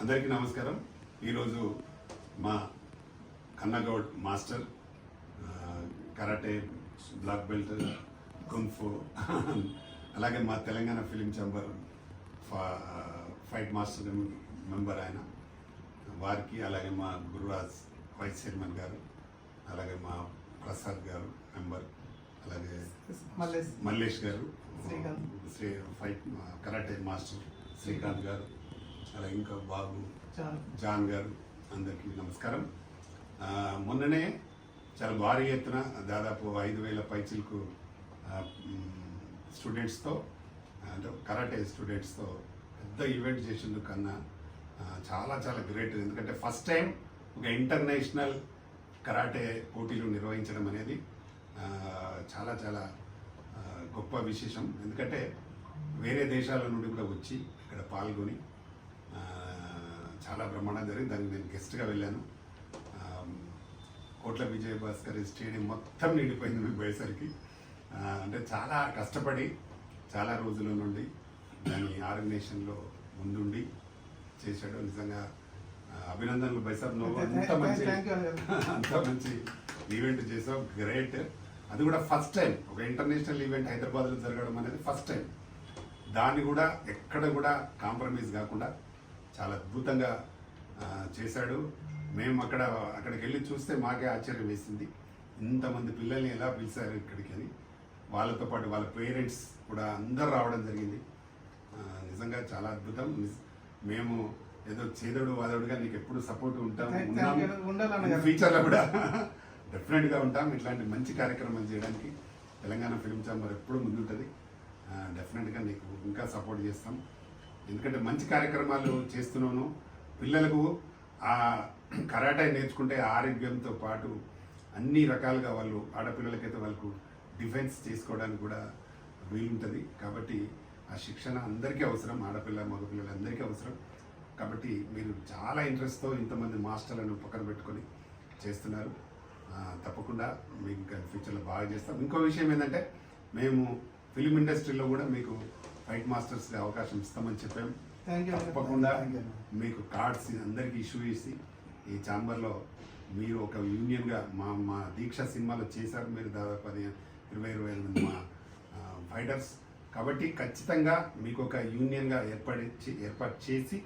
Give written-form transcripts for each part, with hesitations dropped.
అందరికీ నమస్కారం. ఈరోజు మా Kannagoud master karate, black belt, kung fu, అలాగే మా Telangana film chamber fight master member ఆయన వారికి, అలాగే మా గురురాజ్ వైస్ చైర్మన్ గారు, అలాగే మా ప్రసాద్ గారు మెంబర్, అలాగే మల్లేష్ గారు ఫైట్ కరాటే మాస్టర్ శ్రీకాంత్ గారు, అలాగే ఇంకా బాబు జాన్ గారు, అందరికీ నమస్కారం. మొన్ననే చాలా భారీ ఎత్తున దాదాపు 5,000 పైచిలకు స్టూడెంట్స్తో, అంటే కరాటే స్టూడెంట్స్తో పెద్ద ఈవెంట్ చేసిండు కన్నా. చాలా చాలా గ్రేట్. ఎందుకంటే ఫస్ట్ టైం ఒక ఇంటర్నేషనల్ కరాటే పోటీలు నిర్వహించడం అనేది చాలా చాలా గొప్ప విశేషం. ఎందుకంటే వేరే దేశాల నుండి కూడా వచ్చి ఇక్కడ పాల్గొని చాలా బ్రహ్మాండంగా జరిగింది. దానికి నేను గెస్ట్గా వెళ్ళాను. కోట్ల విజయభాస్కర్ స్టేడియం మొత్తం నిండిపోయింది మీకు పోయేసరికి. అంటే చాలా కష్టపడి చాలా రోజుల నుండి దాని ఆర్గనైజేషన్లో ముందుండి చేశాడు. నిజంగా అభినందనలు బైసాబ్. నువ్వు అంత మంచి ఈవెంట్ చేసావు, గ్రేట్. అది కూడా ఫస్ట్ టైం ఒక ఇంటర్నేషనల్ ఈవెంట్ హైదరాబాద్లో జరగడం అనేది ఫస్ట్ టైం. దాన్ని కూడా ఎక్కడ కూడా కాంప్రమైజ్ కాకుండా చాలా అద్భుతంగా చేశాడు. మేము అక్కడికి వెళ్ళి చూస్తే మాకే ఆశ్చర్యం వేసింది. ఇంతమంది పిల్లల్ని ఎలా పిలిచారు ఇక్కడికి అని. వాళ్ళతో పాటు వాళ్ళ పేరెంట్స్ కూడా అందరు రావడం జరిగింది. నిజంగా చాలా అద్భుతం. మేము ఏదో చేదోడు వాదోడుగా నీకు ఎప్పుడు సపోర్ట్ ఉంటాం, ఫ్యూచర్లో కూడా డెఫినెట్గా ఉంటాం. ఇట్లాంటి మంచి కార్యక్రమాలు చేయడానికి తెలంగాణ ఫిలిం ఛాంబర్ ఎప్పుడు ముందుంటుంది. డెఫినెట్గా నీకు ఇంకా సపోర్ట్ చేస్తాం. ఎందుకంటే మంచి కార్యక్రమాలు చేస్తున్నాను. పిల్లలకు ఆ కరాటే నేర్చుకుంటే ఆరోగ్యంతో పాటు అన్ని రకాలుగా వాళ్ళు, ఆడపిల్లలకైతే వాళ్ళకు డిఫెన్స్ చేసుకోవడానికి కూడా వీలుంటుంది. కాబట్టి ఆ శిక్షణ అందరికీ అవసరం, ఆడపిల్ల మగపిల్లలు అందరికీ అవసరం. కాబట్టి మీరు చాలా ఇంట్రెస్ట్తో ఇంతమంది మాస్టర్లను పక్కన పెట్టుకొని చేస్తున్నారు. తప్పకుండా మీకు ఇంకా ఫ్యూచర్లో బాగా చేస్తాం. ఇంకో విషయం ఏంటంటే, మేము ఫిలిం ఇండస్ట్రీలో కూడా మీకు ఫైట్ మాస్టర్స్ అవకాశం ఇస్తామని చెప్పాము. తప్పకుండా మీకు కార్డ్స్ అందరికీ ఇష్యూ చేసి ఈ ఛాంబర్లో మీరు ఒక యూనియన్గా మా దీక్ష సినిమాలో చేశారు. మీరు దాదాపు 20-25 మంది మా ఫైటర్స్. కాబట్టి ఖచ్చితంగా మీకు ఒక యూనియన్గా ఏర్పాటు చేసి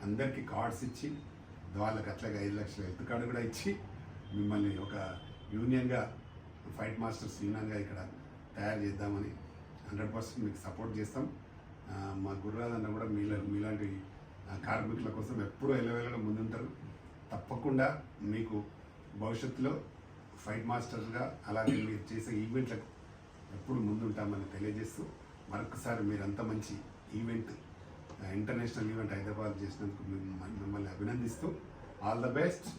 అందరికీ కార్డ్స్ ఇచ్చి, వాళ్ళకి అట్లాగే 5 లక్షల హెల్త్ కార్డు కూడా ఇచ్చి మిమ్మల్ని ఒక యూనియన్గా, ఫైట్ మాస్టర్స్ యూనియన్గా ఇక్కడ తయారు చేద్దామని 100% మీకు సపోర్ట్ చేస్తాం. మా గురురాజ్ అన్న కూడా మీలాంటి కార్మికుల కోసం ఎప్పుడూ ఎల్లవేళగా ముందుంటారు. తప్పకుండా మీకు భవిష్యత్తులో ఫైట్ మాస్టర్గా, అలాగే మీరు చేసే ఈవెంట్లకు ఎప్పుడు ముందుంటామని తెలియజేస్తూ, మరొకసారి మీరు అంత మంచి ఈవెంట్, ఇంటర్నేషనల్ ఈవెంట్ హైదరాబాద్ చేసినందుకు మిమ్మల్ని అభినందిస్తూ ఆల్ ద బెస్ట్.